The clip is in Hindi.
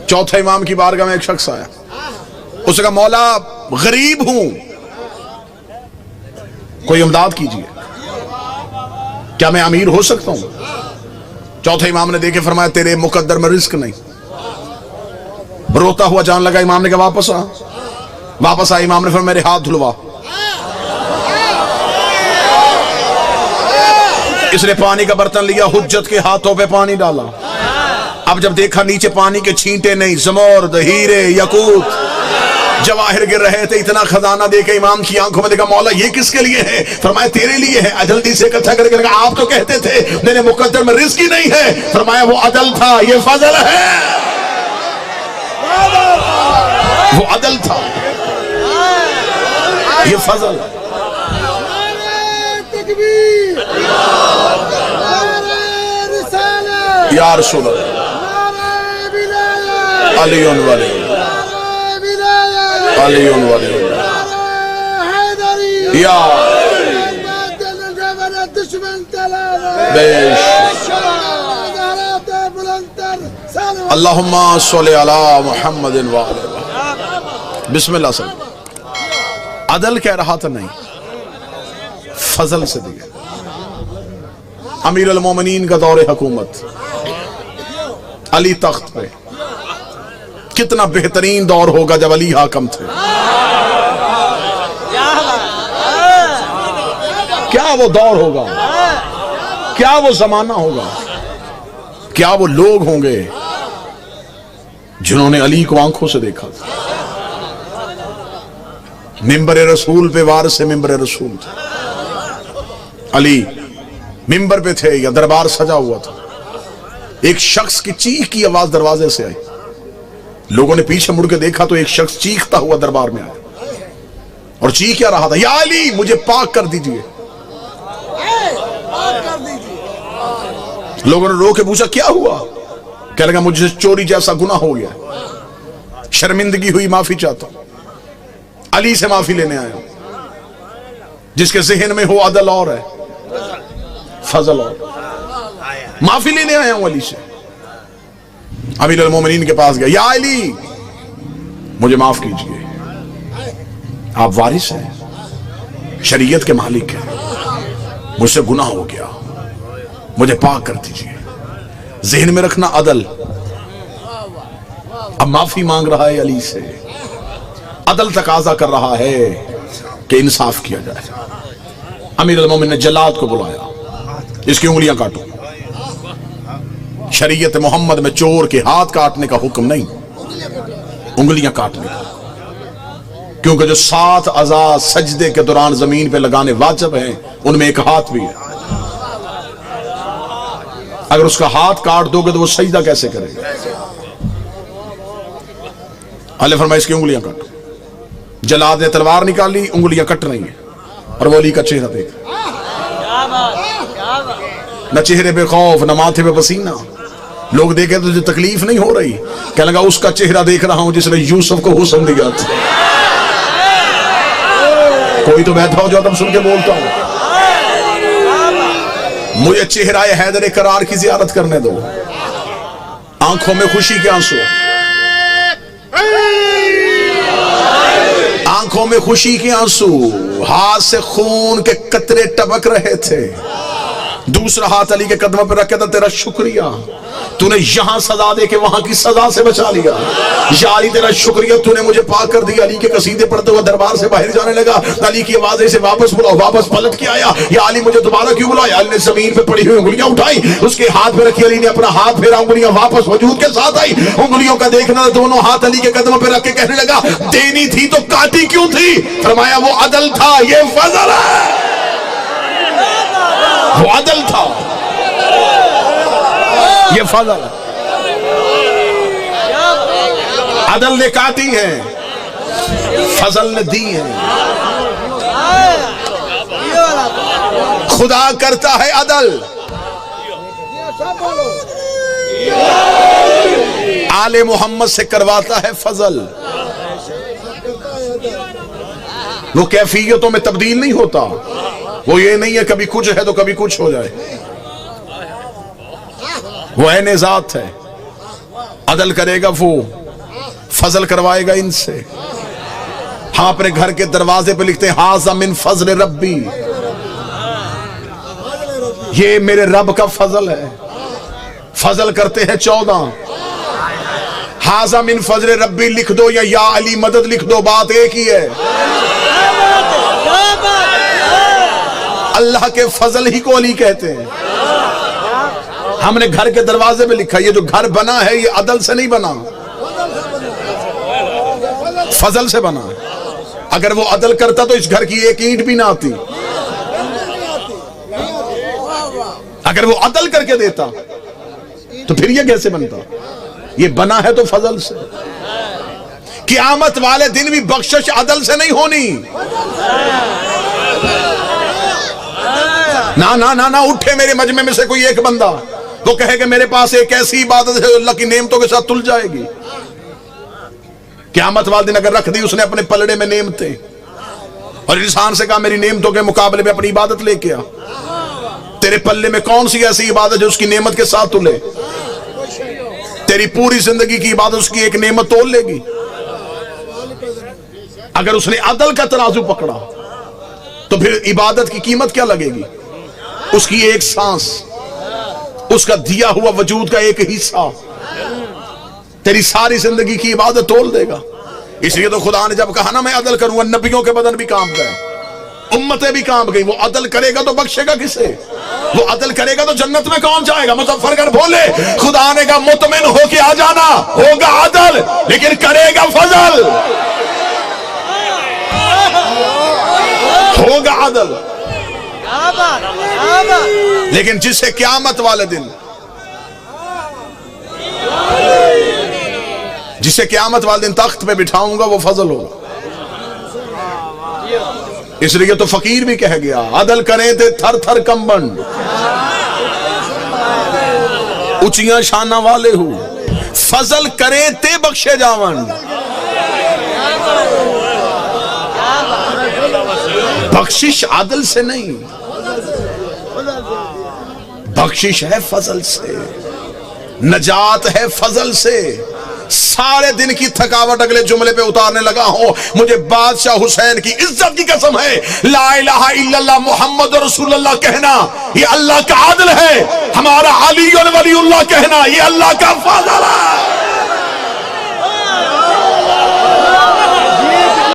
चौथे इमाम की बारगाह में एक शख्स आया, उसने कहा मौला गरीब हूं, कोई इमदाद कीजिए, क्या मैं अमीर हो सकता हूं? चौथे इमाम ने देखे फरमाया तेरे मुकद्दर में रिस्क नहीं। रोता हुआ जान लगा। इमाम ने कहा वापस आ। वापस आया इमाम ने फरमाया मेरे हाथ धुलवा। इसने पानी का बर्तन लिया, हुज्जत के हाथों पे पानी डाला। अब जब देखा नीचे पानी के छींटे नहीं, ज़मर्द, हीरे, यकूत, जवाहिर गिर रहे थे, इतना खजाना देके इमाम की आंखों में देखा मौला ये किसके लिए है? फरमाया तेरे लिए है। जल्दी से इकट्ठा करके लगा, आप तो कहते थे मेरे मुकद्दर में रिस्क ही नहीं है। फरमाया वो अदल था, ये फजल है। वो अदल था, ये फजल। या रसूल अल्लाह, अलीउन वाले, अलीउन वाले, या अल्लाहुम्मा सल्ली अला मुहम्मदिन व आले। बिस्मिल्लाह से। अदल कह रहा था नहीं, फजल से दिया। अमीर अल मोमिनीन का दौरे हुकूमत, अली तख्त पे। कितना बेहतरीन दौर होगा जब अली हाकम थे। क्या वो दौर होगा, क्या वो जमाना होगा, क्या वो लोग होंगे जिन्होंने अली को आंखों से देखा था। मिंबर रसूल पे वारिस से मिंबर रसूल थे। अली मिंबर पे थे या दरबार सजा हुआ था। एक शख्स की चीख की आवाज दरवाजे से आई। लोगों ने पीछे मुड़ के देखा तो एक शख्स चीखता हुआ दरबार में आया और चीख क्या रहा था, या अली मुझे पाक कर दीजिए। लोगों ने रो के पूछा क्या हुआ? कह लगा मुझे चोरी जैसा गुनाह हो गया, शर्मिंदगी हुई, माफी चाहता हूं। अली से माफी लेने आया, जिसके जहन में हो अदल और है, फजल और। माफी लेने आया हूं अली से। अमीर अल मोमिनीन के पास गया, या अली मुझे माफ कीजिए, आप वारिस हैं, शरीयत के मालिक हैं, मुझसे गुनाह हो गया, मुझे पाक कर दीजिए। जहन में रखना अदल। अब माफी मांग रहा है अली से। अदल तकाजा कर रहा है कि इंसाफ किया जाए। अमीर अल मोमिन ने जल्लाद को बुलाया, इसकी उंगलियां काटो। शरीयत मोहम्मद में चोर के हाथ काटने का हुक्म नहीं, उंगलियां काटने का। क्योंकि जो 7 अज़ा सजदे के दौरान जमीन पे लगाने वाजिब हैं, उनमें एक हाथ भी है। अगर उसका हाथ काट दोगे तो वो सजदा कैसे करेगा? अल्लाह फरमाए इसकी उंगलियां काटो। जल्लाद ने तलवार निकाली, उंगलियां कट रही हैं और वो अली का चेहरा देख, न चेहरे पे खौफ, न माथे पे पसीना। लोग देखे तो तुझे तकलीफ नहीं हो रही? क्या लगा उसका चेहरा देख रहा हूं जिसने यूसुफ को हुस्न दिया था। कोई तो बैठा हो जो तब सुन के बोलता हूं, मुझे चेहरा हैदर करार की जियारत करने दो। आंखों में खुशी के आंसू, आंखों में खुशी के आंसू, हाथ से खून के कतरे टपक रहे थे। दूसरा हाथ अली के कदमों पर रखे था, तेरा शुक्रिया, तूने यहां सजा दे के वहां की सजा से बचा लिया। या अली तेरा शुक्रिया, तूने मुझे पाक कर दिया। अली के कसीदे पढ़ते हुए दरबार से बाहर जाने लगा। अली की आवाज ऐसे वापस बुलाओ, वापस पलट के आया, या अली मुझे दोबारा क्यों बुलाया? अली ने जमीन पे पड़ी हुई उंगलियां उठाई, उसके हाथ में रखी। अली ने अपना हाथ फेरा, उंगलियां वापस वजूद के साथ आई। उंगलियों का देखना, दोनों हाथ अली के कदमों पर रख के कहने लगा, देनी थी तो काटी क्यों थी? फरमाया वो अदल था, ये फजल है। वो अदल था, ये फजल है। अदल ने काटी है, फजल ने दी है। खुदा करता है अदल, आले मोहम्मद से करवाता है फजल। वो कैफियतों में तब्दील नहीं होता। वो ये नहीं है कभी कुछ है तो कभी कुछ हो जाए। वो ऐन ज़ात है, अदल करेगा वो, फजल करवाएगा इनसे। हम अपने घर के दरवाजे पे लिखते हैं हाज़ा मिन फज़ल रब्बी, ये मेरे रब का फजल है। फजल करते हैं 14। हाज़ा मिन फज़ल रब्बी लिख दो या अली मदद लिख दो, बात एक ही है। अल्लाह के फजल ही को अली कहते हैं। हमने घर के दरवाजे पे लिखा, ये जो घर बना है ये अदल से नहीं बना, फजल से बना। अगर वो अदल करता तो इस घर की एक ईंट भी ना आती। अगर वो अदल करके देता तो फिर ये कैसे बनता? ये बना है तो फजल से। क़यामत वाले दिन भी बख्शिश अदल से नहीं होनी। ना ना ना ना उठे मेरे मजमे में से कोई एक बंदा, वो कहेगा मेरे पास एक ऐसी इबादत है अल्लाह की नेमतों के साथ तुल जाएगी। क़यामत वाले दिन अगर रख दी उसने अपने पलड़े में नेमतें, और इंसान से कहा मेरी नेमतों के मुकाबले में अपनी इबादत लेके आ, तेरे पल्ले में कौन सी ऐसी इबादत जो उसकी नेमत के साथ तुले? तेरी पूरी जिंदगी की इबादत उसकी एक नेमत तोल लेगी। अगर उसने अदल का तराजू पकड़ा तो फिर इबादत की कीमत क्या लगेगी? उसकी एक सांस, उसका दिया हुआ वजूद का एक हिस्सा तेरी सारी जिंदगी की इबादत तोल देगा। इसलिए तो खुदा ने जब कहा ना मैं अदल करूंगा, नबियों के बदन भी काम गए, उम्मतें भी काम गई। वो अदल करेगा तो बख्शेगा किसे? वो अदल करेगा तो जन्नत में कौन जाएगा? मुज़फ़्फ़रगढ़ बोले खुदा ने कहा मुतमिन होके आ जाना, होगा अदल लेकिन करेगा फजल, होगा अदल लेकिन जिसे क़यामत वाले दिन, जिसे क़यामत वाले दिन तख्त पे बिठाऊंगा वो फजल होगा। इसलिए तो फकीर भी कह गया अदल करे थे थर थर कंबन, ऊंचियां शाना वाले हो, फजल करे ते बख्शे जावन। बख्शिश अदल से नहीं, बख्शिश है फजल से, नजात है फजल से। सारे दिन की थकावट अगले जुमले पे उतारने लगा हूं, मुझे बादशाह हुसैन की इज्जत की कसम है, ला इलाहा इल्लल्लाह मुहम्मद रसूलुल्लाह कहना ये अल्लाह का आदल है, हमारा अली और वलीउल्लाह कहना ये अल्लाह का फजल है।